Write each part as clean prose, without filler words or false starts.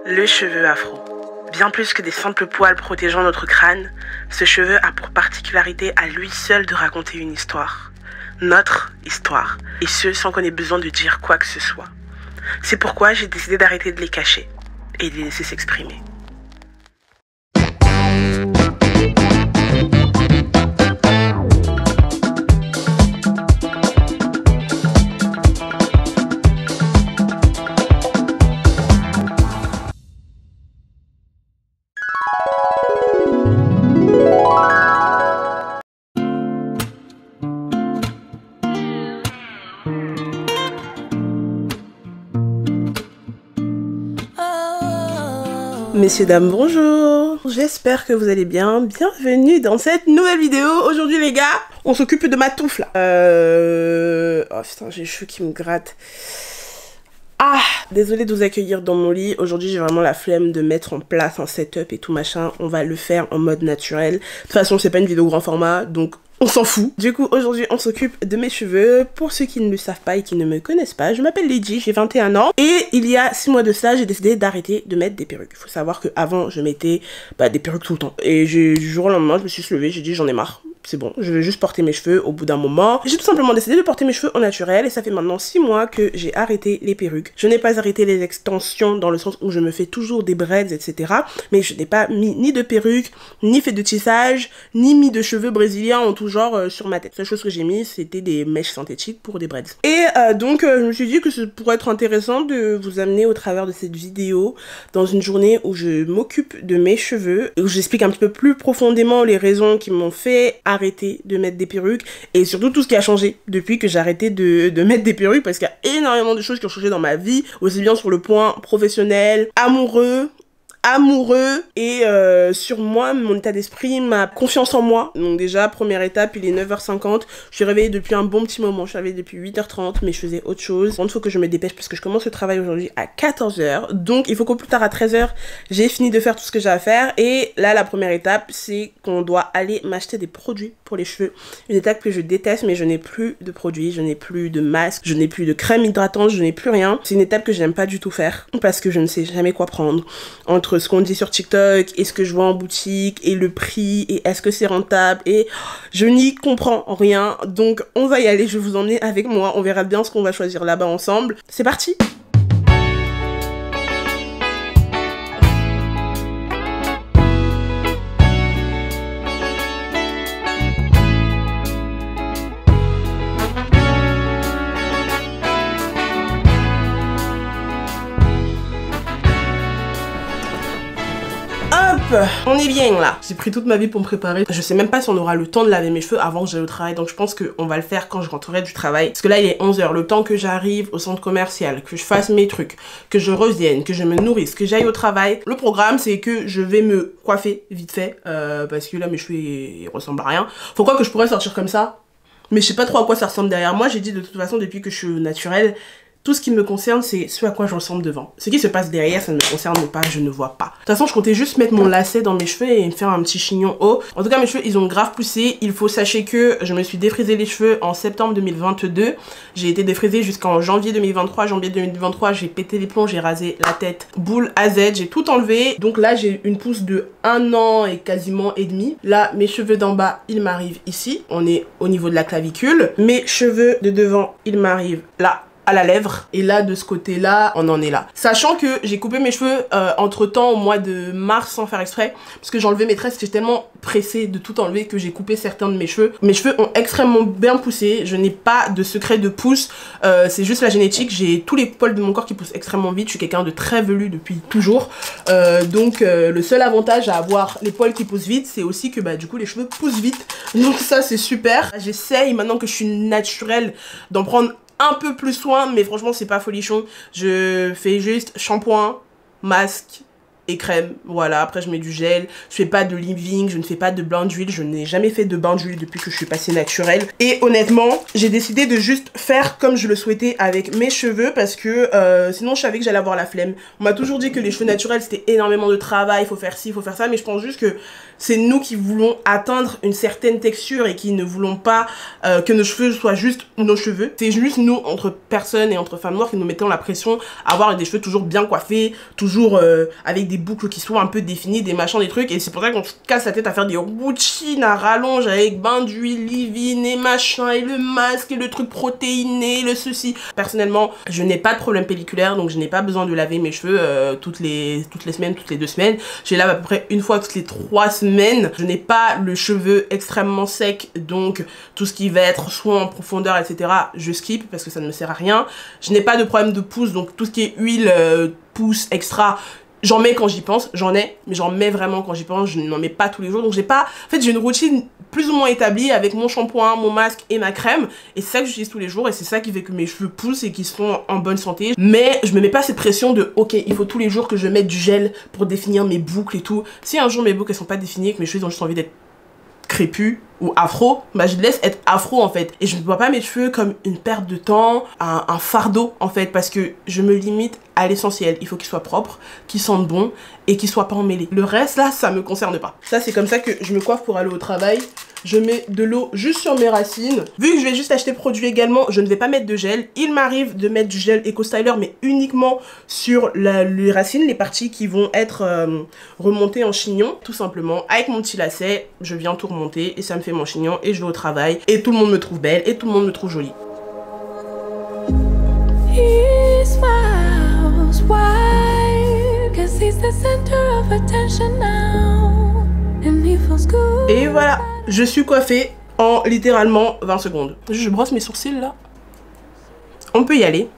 Le cheveu afro. Bien plus que des simples poils protégeant notre crâne, ce cheveu a pour particularité à lui seul de raconter une histoire. Notre histoire. Et ce, sans qu'on ait besoin de dire quoi que ce soit. C'est pourquoi j'ai décidé d'arrêter de les cacher et de les laisser s'exprimer. Messieurs, dames, bonjour. J'espère que vous allez bien. Bienvenue dans cette nouvelle vidéo. Aujourd'hui, les gars, on s'occupe de ma touffe, là. Oh putain, j'ai les cheveux qui me grattent. Ah, désolée de vous accueillir dans mon lit. Aujourd'hui, j'ai vraiment la flemme de mettre en place un setup et tout machin. On va le faire en mode naturel. De toute façon, c'est pas une vidéo grand format, donc on s'en fout. Du coup, aujourd'hui, on s'occupe de mes cheveux. Pour ceux qui ne le savent pas et qui ne me connaissent pas, je m'appelle Lady, j'ai 21 ans. Et il y a 6 mois de ça, j'ai décidé d'arrêter de mettre des perruques. Il faut savoir qu'avant, je mettais des perruques tout le temps. Et du jour au lendemain, je me suis levée, j'ai dit j'en ai marre. C'est bon, je vais juste porter mes cheveux au bout d'un moment. J'ai tout simplement décidé de porter mes cheveux au naturel et ça fait maintenant 6 mois que j'ai arrêté les perruques. Je n'ai pas arrêté les extensions dans le sens où je me fais toujours des braids, etc. Mais je n'ai pas mis ni de perruque, ni fait de tissage, ni mis de cheveux brésiliens en tout genre sur ma tête. La seule chose que j'ai mis, c'était des mèches synthétiques pour des braids. Et donc, je me suis dit que ça pourrait être intéressant de vous amener au travers de cette vidéo dans une journée où je m'occupe de mes cheveux, où j'explique un petit peu plus profondément les raisons qui m'ont fait arrêter de mettre des perruques et surtout tout ce qui a changé depuis que j'ai arrêté de mettre des perruques parce qu'il y a énormément de choses qui ont changé dans ma vie, aussi bien sur le point professionnel, amoureux et sur moi, mon état d'esprit, ma confiance en moi. Donc déjà, première étape, il est 9h50, je suis réveillée depuis un bon petit moment, je suis réveillée depuis 8h30, mais je faisais autre chose. Il faut que je me dépêche parce que je commence le travail aujourd'hui à 14h, donc il faut qu'au plus tard à 13h, j'ai fini de faire tout ce que j'ai à faire. Et là, la première étape, c'est qu'on doit aller m'acheter des produits pour les cheveux. Une étape que je déteste, mais je n'ai plus de produits, je n'ai plus de masque, je n'ai plus de crème hydratante, je n'ai plus rien. C'est une étape que j'aime pas du tout faire parce que je ne sais jamais quoi prendre. Entre ce qu'on dit sur TikTok et ce que je vois en boutique et le prix et est-ce que c'est rentable et je n'y comprends rien. Donc on va y aller, je vais vous emmener avec moi, on verra bien ce qu'on va choisir là-bas ensemble. C'est parti! On est bien là. J'ai pris toute ma vie pour me préparer. Je sais même pas si on aura le temps de laver mes cheveux avant que j'aille au travail. Donc je pense qu'on va le faire quand je rentrerai du travail. Parce que là il est 11h. Le temps que j'arrive au centre commercial, que je fasse mes trucs, que je revienne, que je me nourrisse, que j'aille au travail. Le programme c'est que je vais me coiffer vite fait. Parce que là mes cheveux ils ressemblent à rien. Faut croire que je pourrais sortir comme ça. Mais je sais pas trop à quoi ça ressemble derrière moi. J'ai dit de toute façon depuis que je suis naturelle, tout ce qui me concerne, c'est ce à quoi je ressemble devant. Ce qui se passe derrière, ça ne me concerne pas, je ne vois pas. De toute façon, je comptais juste mettre mon lacet dans mes cheveux et me faire un petit chignon haut. En tout cas, mes cheveux, ils ont grave poussé. Il faut sachez que je me suis défrisé les cheveux en septembre 2022. J'ai été défrisée jusqu'en janvier 2023. Janvier 2023, j'ai pété les plombs, j'ai rasé la tête boule à Z, j'ai tout enlevé. Donc là, j'ai une pousse de 1 an et quasiment et demi. Là, mes cheveux d'en bas, ils m'arrivent ici. On est au niveau de la clavicule. Mes cheveux de devant, ils m'arrivent là, à la lèvre, et là de ce côté là on en est là, sachant que j'ai coupé mes cheveux entre temps au mois de mars sans faire exprès parce que j'enlevais mes tresses, j'étais tellement pressée de tout enlever que j'ai coupé certains de mes cheveux. Mes cheveux ont extrêmement bien poussé, je n'ai pas de secret de pousse, c'est juste la génétique, j'ai tous les poils de mon corps qui poussent extrêmement vite, je suis quelqu'un de très velu depuis toujours, donc le seul avantage à avoir les poils qui poussent vite, c'est aussi que du coup les cheveux poussent vite, donc ça c'est super. J'essaye maintenant que je suis naturelle d'en prendre un peu plus soin, mais franchement c'est pas folichon. Je fais juste shampoing, masque, et crème, voilà. Après je mets du gel, je fais pas de leave-in, je ne fais pas de bain d'huile, je n'ai jamais fait de bain d'huile depuis que je suis passée naturelle. Et honnêtement, j'ai décidé de juste faire comme je le souhaitais avec mes cheveux parce que sinon je savais que j'allais avoir la flemme. On m'a toujours dit que les cheveux naturels c'était énormément de travail, il faut faire ci, il faut faire ça, mais je pense juste que c'est nous qui voulons atteindre une certaine texture et qui ne voulons pas que nos cheveux soient juste nos cheveux. C'est juste nous, entre personnes et entre femmes noires, qui nous mettons la pression à avoir des cheveux toujours bien coiffés, toujours avec des boucles qui soient un peu définies, des machins, des trucs, et c'est pour ça qu'on se casse la tête à faire des routines à rallonge avec bain d'huile, leave-in et machin, et le masque, et le truc protéiné, le ceci. Personnellement, je n'ai pas de problème pelliculaire, donc je n'ai pas besoin de laver mes cheveux toutes les semaines, toutes les 2 semaines. Je les lave à peu près une fois toutes les 3 semaines. Je n'ai pas le cheveu extrêmement sec, donc tout ce qui va être soin en profondeur, etc., je skip parce que ça ne me sert à rien. Je n'ai pas de problème de pousse, donc tout ce qui est huile, pousse, extra, j'en mets quand j'y pense, j'en ai, mais j'en mets vraiment quand j'y pense, je n'en mets pas tous les jours, donc j'ai pas, en fait j'ai une routine plus ou moins établie avec mon shampoing, mon masque et ma crème, et c'est ça que j'utilise tous les jours, et c'est ça qui fait que mes cheveux poussent et qu'ils sont en bonne santé. Mais je me mets pas cette pression de, ok, il faut tous les jours que je mette du gel pour définir mes boucles et tout. Si un jour mes boucles elles sont pas définies et que mes cheveux ont juste envie d'être crépus ou afro, bah je laisse être afro en fait, et je ne vois pas mes cheveux comme une perte de temps, un fardeau en fait, parce que je me limite à l'essentiel. Il faut qu'ils soient propres, qu'ils sentent bon et qu'ils soient pas emmêlés. Le reste là, ça me concerne pas. Ça c'est comme ça que je me coiffe pour aller au travail. Je mets de l'eau juste sur mes racines. Vu que je vais juste acheter produit également, je ne vais pas mettre de gel. Il m'arrive de mettre du gel Eco Styler, mais uniquement sur les racines, les parties qui vont être remontées en chignon. Tout simplement, avec mon petit lacet, je viens tout remonter et ça me fait mon chignon et je vais au travail. Et tout le monde me trouve belle et tout le monde me trouve jolie. He smiles wide, 'cause he's the center of attention now, and he feels good. Et voilà, je suis coiffée en littéralement 20 secondes. Je brosse mes sourcils là. On peut y aller.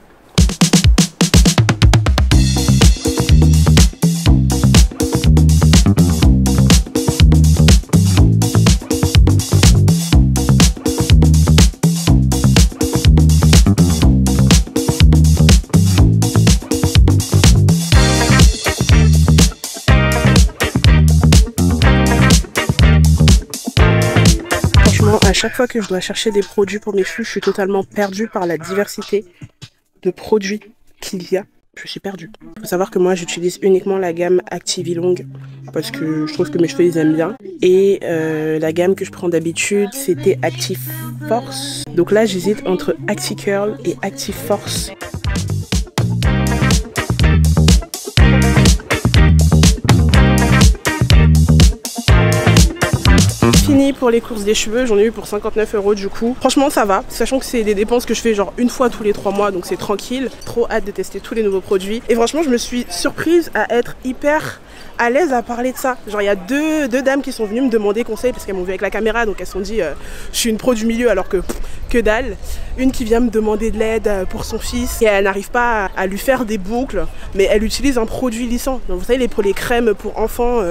À chaque fois que je dois chercher des produits pour mes cheveux, je suis totalement perdue par la diversité de produits qu'il y a. Je suis perdue. Il faut savoir que moi j'utilise uniquement la gamme Activilong parce que je trouve que mes cheveux ils aiment bien. Et la gamme que je prends d'habitude c'était Actiforce. Donc là j'hésite entre Acticurl et Actiforce. Fini pour les courses des cheveux, j'en ai eu pour 59 € du coup. Franchement ça va, sachant que c'est des dépenses que je fais genre une fois tous les 3 mois, donc c'est tranquille. Trop hâte de tester tous les nouveaux produits. Et franchement je me suis surprise à être hyper à l'aise à parler de ça. Genre il y a deux dames qui sont venues me demander conseil parce qu'elles m'ont vu avec la caméra, donc elles se sont dit je suis une pro du milieu alors que dalle. Une qui vient me demander de l'aide pour son fils et elle n'arrive pas à lui faire des boucles, mais elle utilise un produit lissant. Donc vous savez les crèmes pour enfants,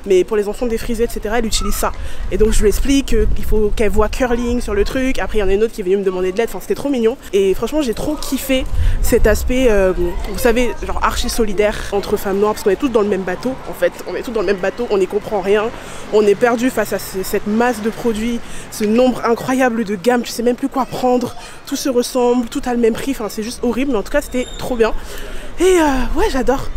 mais pour les enfants défrisés etc, elle utilise ça. Et donc je lui explique qu'il faut qu'elle voit curling sur le truc. Après il y en a une autre qui est venue me demander de l'aide, enfin c'était trop mignon. Et franchement j'ai trop kiffé cet aspect, vous savez, genre archi solidaire entre femmes noires, parce qu'on est tous dans le même bateau en fait. On est tous dans le même bateau, on n'y comprend rien, on est perdu face à cette masse de produits, ce nombre incroyable de gammes, tu sais même plus quoi prendre, tout se ressemble, tout a le même prix, enfin c'est juste horrible, mais en tout cas c'était trop bien. Et ouais j'adore.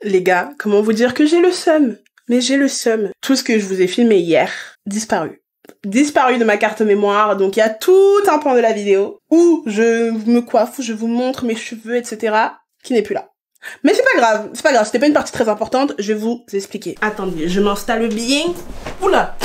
Les gars, comment vous dire que j'ai le seum? Mais j'ai le seum. Tout ce que je vous ai filmé hier, disparu de ma carte mémoire, donc il y a tout un pan de la vidéo où je me coiffe, où je vous montre mes cheveux, etc., qui n'est plus là. Mais c'est pas grave, c'était pas une partie très importante, je vais vous expliquer. Attendez, je m'installe bien. Oula.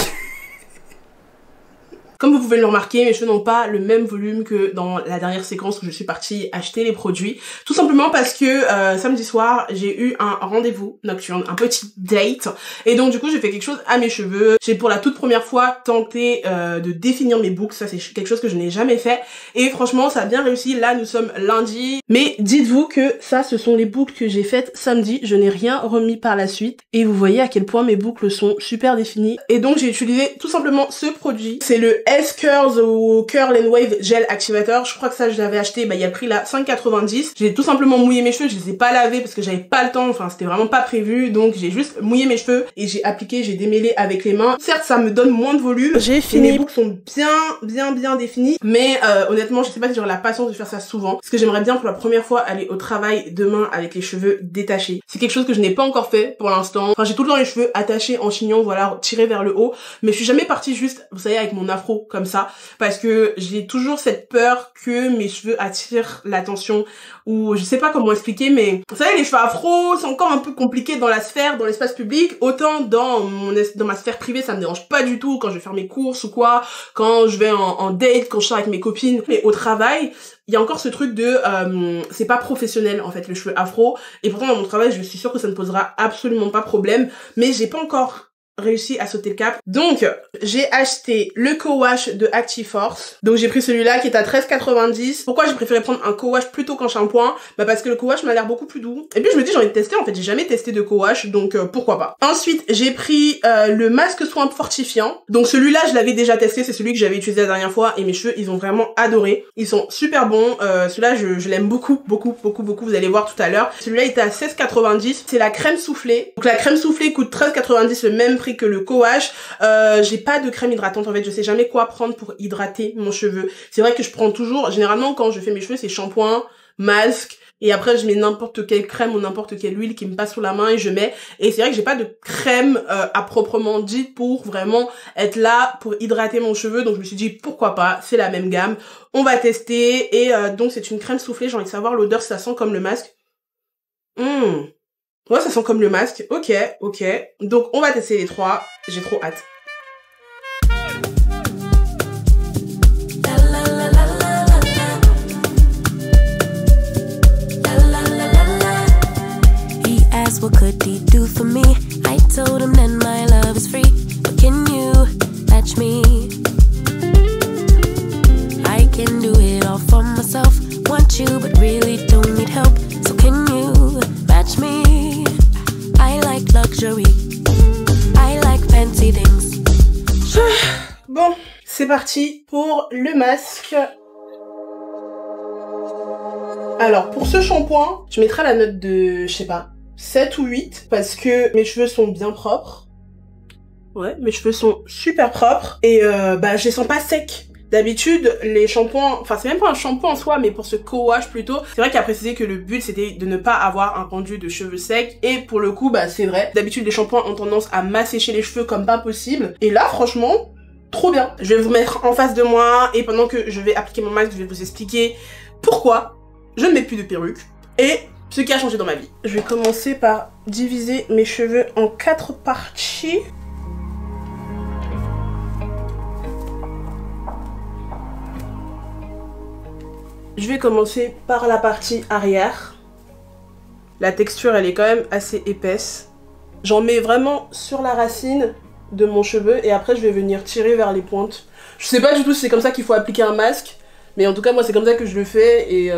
Comme vous pouvez le remarquer, mes cheveux n'ont pas le même volume que dans la dernière séquence où je suis partie acheter les produits. Tout simplement parce que samedi soir, j'ai eu un rendez-vous nocturne, un petit date. Et donc du coup, j'ai fait quelque chose à mes cheveux. J'ai pour la toute première fois tenté de définir mes boucles. Ça, c'est quelque chose que je n'ai jamais fait. Et franchement, ça a bien réussi. Là, nous sommes lundi. Mais dites-vous que ça, ce sont les boucles que j'ai faites samedi. Je n'ai rien remis par la suite. Et vous voyez à quel point mes boucles sont super définies. Et donc, j'ai utilisé tout simplement ce produit. C'est le S-Curls ou Curl and Wave Gel Activator. Je crois que ça, je l'avais acheté, il y a le prix là, 5,90. J'ai tout simplement mouillé mes cheveux, je les ai pas lavés parce que j'avais pas le temps, enfin c'était vraiment pas prévu, donc j'ai juste mouillé mes cheveux et j'ai appliqué, j'ai démêlé avec les mains. Certes, ça me donne moins de volume. J'ai fini. Mes boucles sont bien définies, mais honnêtement, je sais pas si j'aurai la patience de faire ça souvent, parce que j'aimerais bien pour la première fois aller au travail demain avec les cheveux détachés. C'est quelque chose que je n'ai pas encore fait pour l'instant. Enfin, j'ai tout le temps les cheveux attachés en chignon, voilà, tirés vers le haut, mais je suis jamais partie juste, vous savez, avec mon afro comme ça, parce que j'ai toujours cette peur que mes cheveux attirent l'attention, ou je sais pas comment expliquer, mais vous savez, les cheveux afro, c'est encore un peu compliqué dans la sphère, dans l'espace public, autant dans ma sphère privée, ça me dérange pas du tout quand je vais faire mes courses ou quoi, quand je vais en date, quand je sors avec mes copines, mais au travail, il y a encore ce truc de c'est pas professionnel en fait le cheveu afro, et pourtant dans mon travail je suis sûre que ça ne posera absolument pas problème, mais j'ai pas encore réussi à sauter le cap. Donc j'ai acheté le co-wash de Actiforce. Donc j'ai pris celui-là qui est à 13,90. Pourquoi j'ai préféré prendre un co-wash plutôt qu'un shampoing? Bah parce que le co-wash m'a l'air beaucoup plus doux. Et puis je me dis j'ai envie de tester, en fait j'ai jamais testé de co-wash, donc pourquoi pas. Ensuite j'ai pris le masque soin fortifiant. Donc celui-là je l'avais déjà testé, c'est celui que j'avais utilisé la dernière fois et mes cheveux ils ont vraiment adoré. Ils sont super bons, celui-là je l'aime beaucoup, vous allez voir tout à l'heure. Celui-là il était à 16,90. C'est la crème soufflée. Donc la crème soufflée coûte 13,90, le même prix que le co-wash. J'ai pas de crème hydratante en fait, je sais jamais quoi prendre pour hydrater mon cheveu. C'est vrai que je prends toujours, généralement quand je fais mes cheveux c'est shampoing, masque, et après je mets n'importe quelle crème ou n'importe quelle huile qui me passe sous la main et je mets, et c'est vrai que j'ai pas de crème à proprement dit pour vraiment être là pour hydrater mon cheveu, donc je me suis dit pourquoi pas, c'est la même gamme, on va tester. Et donc c'est une crème soufflée, j'ai envie de savoir l'odeur, ça sent comme le masque. Ouais, ça sent comme le masque. Ok. Donc, on va tester les trois. J'ai trop hâte. He asked what could he do for me. I told him that my love is free. But can you match me? I can do it all for myself. Want you but really don't need help. So can you match me? I like luxury. I like fancy things. Bon, c'est parti pour le masque. Alors, pour ce shampoing, je mettrai la note de, je sais pas, 7 ou 8, parce que mes cheveux sont bien propres. Ouais, mes cheveux sont super propres, et je les sens pas secs. D'habitude, les shampoings, enfin c'est même pas un shampoing en soi, mais pour ce co-wash plutôt, c'est vrai qu'il a précisé que le but c'était de ne pas avoir un rendu de cheveux secs, et pour le coup, c'est vrai. D'habitude, les shampoings ont tendance à m'assécher les cheveux comme pas possible, et là, franchement, trop bien. Je vais vous mettre en face de moi, et pendant que je vais appliquer mon masque, je vais vous expliquer pourquoi je ne mets plus de perruque, et ce qui a changé dans ma vie. Je vais commencer par diviser mes cheveux en 4 parties. Je vais commencer par la partie arrière. La texture, elle est quand même assez épaisse. J'en mets vraiment sur la racine de mon cheveu et après je vais venir tirer vers les pointes. Je sais pas du tout si c'est comme ça qu'il faut appliquer un masque, mais en tout cas moi c'est comme ça que je le fais et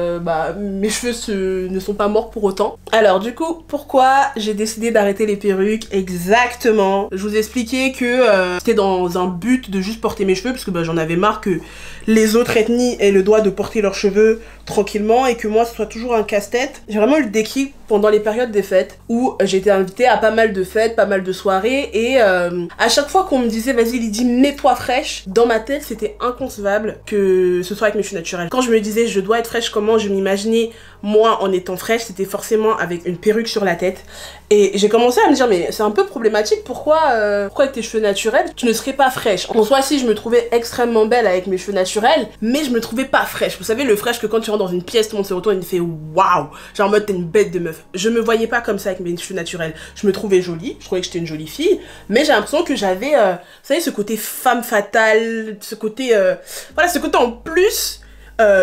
mes cheveux ne sont pas morts pour autant. Alors du coup, pourquoi j'ai décidé d'arrêter les perruques exactement? Je vous expliquais que c'était dans un but de juste porter mes cheveux parce que j'en avais marre que les autres ethnies aient le droit de porter leurs cheveux tranquillement et que moi ce soit toujours un casse-tête. J'ai vraiment eu le déclic pendant les périodes des fêtes où j'ai été invitée à pas mal de fêtes, pas mal de soirées et à chaque fois qu'on me disait vas-y Lydie mets-toi fraîche, dans ma tête c'était inconcevable que ce soit avec mes cheveux naturels. Quand je me disais je dois être fraîche, comment je m'imaginais moi en étant fraîche, c'était forcément avec une perruque sur la tête. Et j'ai commencé à me dire mais c'est un peu problématique, pourquoi avec tes cheveux naturels tu ne serais pas fraîche? En soi si je me trouvais extrêmement belle avec mes cheveux naturels, mais je me trouvais pas fraîche. Vous savez le fraîche que quand tu rentres dans une pièce tout le monde se retourne et il fait waouh, genre en mode t'es une bête de meuf. Je me voyais pas comme ça avec mes cheveux naturels. Je me trouvais jolie, je trouvais que j'étais une jolie fille, mais j'ai l'impression que j'avais vous savez ce côté femme fatale, ce côté ce côté en plus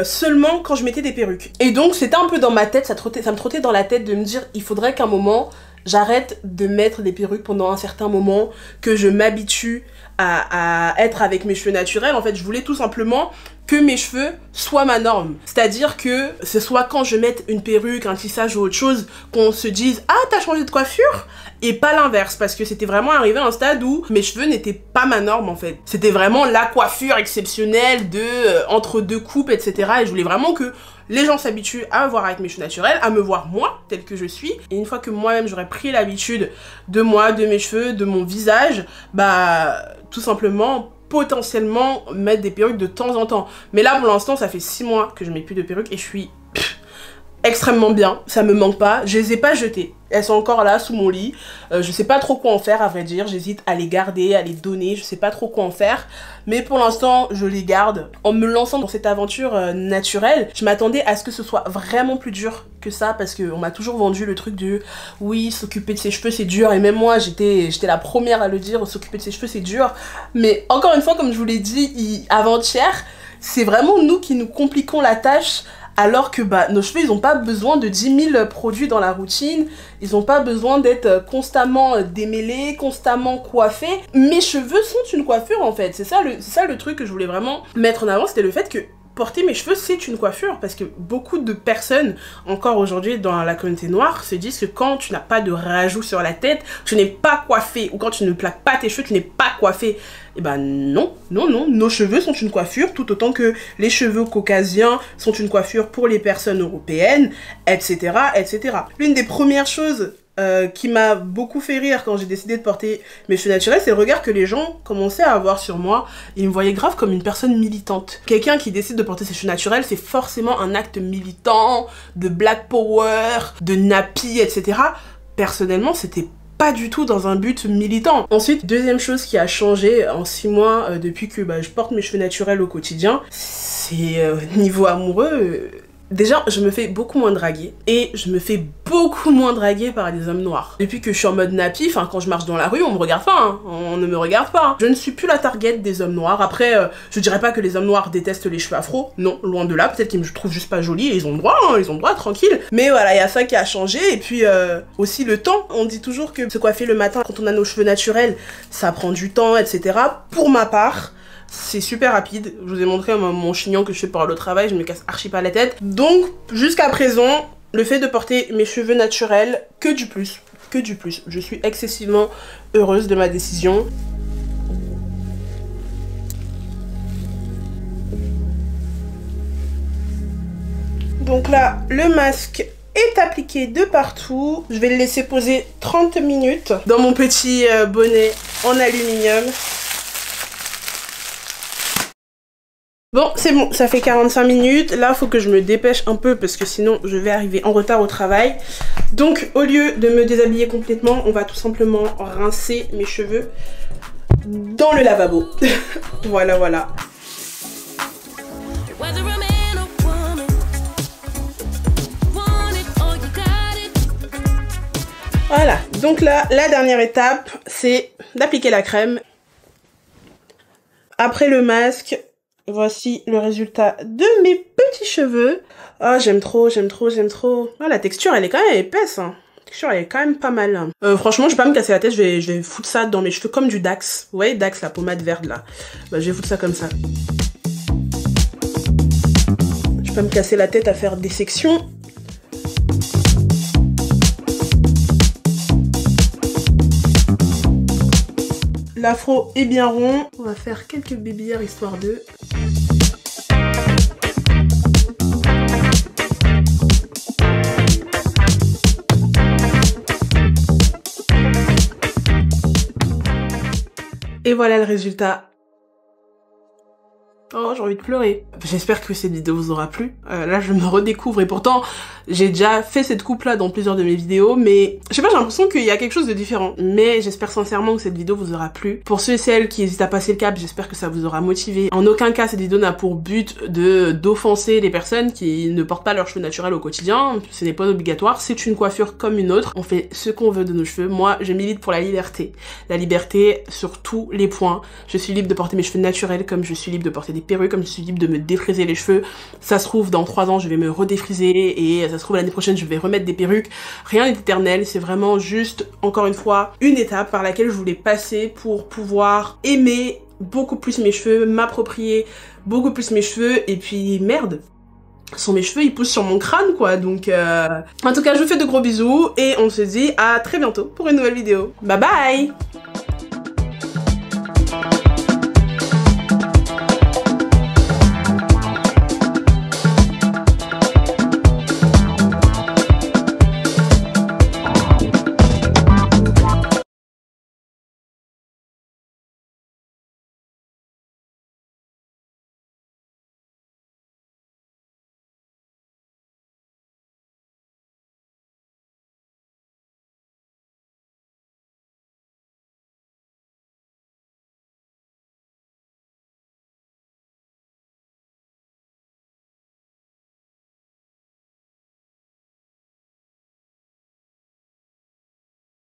seulement quand je mettais des perruques. Et donc c'était un peu dans ma tête, ça me trottait dans la tête de me dire il faudrait qu'à un moment j'arrête de mettre des perruques pendant un certain moment, que je m'habitue à être avec mes cheveux naturels. En fait je voulais tout simplement que mes cheveux soient ma norme. C'est-à-dire que ce soit quand je mette une perruque, un tissage ou autre chose, qu'on se dise « Ah, t'as changé de coiffure ?» et pas l'inverse, parce que c'était vraiment arrivé à un stade où mes cheveux n'étaient pas ma norme en fait. C'était vraiment la coiffure exceptionnelle de entre deux coupes, etc. Et je voulais vraiment que les gens s'habituent à me voir avec mes cheveux naturels, à me voir moi, tel que je suis. Et une fois que moi-même j'aurais pris l'habitude de moi, de mes cheveux, de mon visage, bah tout simplement potentiellement mettre des perruques de temps en temps. Mais là pour l'instant ça fait 6 mois que je mets plus de perruques et je suis extrêmement bien, ça me manque pas, je les ai pas jetées, elles sont encore là sous mon lit, je sais pas trop quoi en faire à vrai dire, j'hésite à les garder, à les donner, je sais pas trop quoi en faire, mais pour l'instant je les garde. En me lançant dans cette aventure naturelle, je m'attendais à ce que ce soit vraiment plus dur que ça, parce qu'on m'a toujours vendu le truc de oui, s'occuper de ses cheveux c'est dur, et même moi j'étais la première à le dire, s'occuper de ses cheveux c'est dur, mais encore une fois comme je vous l'ai dit avant-hier, c'est vraiment nous qui nous compliquons la tâche. Alors que bah, nos cheveux, ils n'ont pas besoin de 10 000 produits dans la routine, ils n'ont pas besoin d'être constamment démêlés, constamment coiffés. Mes cheveux sont une coiffure en fait, c'est ça le truc que je voulais vraiment mettre en avant, c'était le fait que porter mes cheveux c'est une coiffure, parce que beaucoup de personnes encore aujourd'hui dans la communauté noire se disent que quand tu n'as pas de rajout sur la tête, tu n'es pas coiffé, ou quand tu ne plaques pas tes cheveux, tu n'es pas coiffé. Et ben non, non, non, nos cheveux sont une coiffure, tout autant que les cheveux caucasiens sont une coiffure pour les personnes européennes, etc., etc. L'une des premières choses qui m'a beaucoup fait rire quand j'ai décidé de porter mes cheveux naturels, c'est le regard que les gens commençaient à avoir sur moi. Ils me voyaient grave comme une personne militante. Quelqu'un qui décide de porter ses cheveux naturels, c'est forcément un acte militant, de black power, de nappy, etc. Personnellement, c'était pas du tout dans un but militant. Ensuite, deuxième chose qui a changé en 6 mois depuis que je porte mes cheveux naturels au quotidien, c'est niveau amoureux. Déjà, je me fais beaucoup moins draguer et je me fais beaucoup moins draguer par des hommes noirs. Depuis que je suis en mode nappy, enfin quand je marche dans la rue, on me regarde pas, hein. On ne me regarde pas. Hein. Je ne suis plus la target des hommes noirs. Après, je dirais pas que les hommes noirs détestent les cheveux afro, non, loin de là. Peut-être qu'ils me trouvent juste pas jolie et ils ont le droit, hein, ils ont le droit, tranquille. Mais voilà, il y a ça qui a changé et puis aussi le temps. On dit toujours que se coiffer le matin quand on a nos cheveux naturels, ça prend du temps, etc. Pour ma part, c'est super rapide. Je vous ai montré mon chignon que je fais pour le travail, je me casse archi pas la tête. Donc, jusqu'à présent, le fait de porter mes cheveux naturels, que du plus. Que du plus. Je suis excessivement heureuse de ma décision. Donc là, le masque est appliqué de partout. Je vais le laisser poser 30 minutes dans mon petit bonnet en aluminium. Bon, c'est bon, ça fait 45 minutes. Là, il faut que je me dépêche un peu parce que sinon, je vais arriver en retard au travail. Donc, au lieu de me déshabiller complètement, on va tout simplement rincer mes cheveux dans le lavabo. Voilà, voilà. Voilà, donc là, la dernière étape, c'est d'appliquer la crème. Après le masque, voici le résultat de mes petits cheveux. Oh, j'aime trop, j'aime trop, j'aime trop. Ah, la texture, elle est quand même épaisse, hein. La texture, elle est quand même pas mal. Hein. Franchement, je vais pas me casser la tête, je vais foutre ça dans mes cheveux comme du Dax. Vous voyez, Dax, la pommade verte, là. Bah, je vais foutre ça comme ça. Je vais pas me casser la tête à faire des sections. L'afro est bien rond. On va faire quelques bébillères histoire de... Et voilà le résultat. Oh, j'ai envie de pleurer. J'espère que cette vidéo vous aura plu. Là, je me redécouvre et pourtant, j'ai déjà fait cette coupe-là dans plusieurs de mes vidéos, mais je sais pas, j'ai l'impression qu'il y a quelque chose de différent. Mais j'espère sincèrement que cette vidéo vous aura plu. Pour ceux et celles qui hésitent à passer le cap, j'espère que ça vous aura motivé. En aucun cas, cette vidéo n'a pour but d'offenser les personnes qui ne portent pas leurs cheveux naturels au quotidien. Ce n'est pas obligatoire, c'est une coiffure comme une autre. On fait ce qu'on veut de nos cheveux. Moi, je milite pour la liberté. La liberté sur tous les points. Je suis libre de porter mes cheveux naturels comme je suis libre de porter des perruques, comme je suis libre de me défriser les cheveux. Ça se trouve dans 3 ans je vais me redéfriser et ça se trouve l'année prochaine je vais remettre des perruques. Rien n'est éternel, c'est vraiment juste encore une fois une étape par laquelle je voulais passer pour pouvoir aimer beaucoup plus mes cheveux, m'approprier beaucoup plus mes cheveux, et puis merde, sans mes cheveux ils poussent sur mon crâne quoi, donc en tout cas je vous fais de gros bisous et on se dit à très bientôt pour une nouvelle vidéo. Bye bye.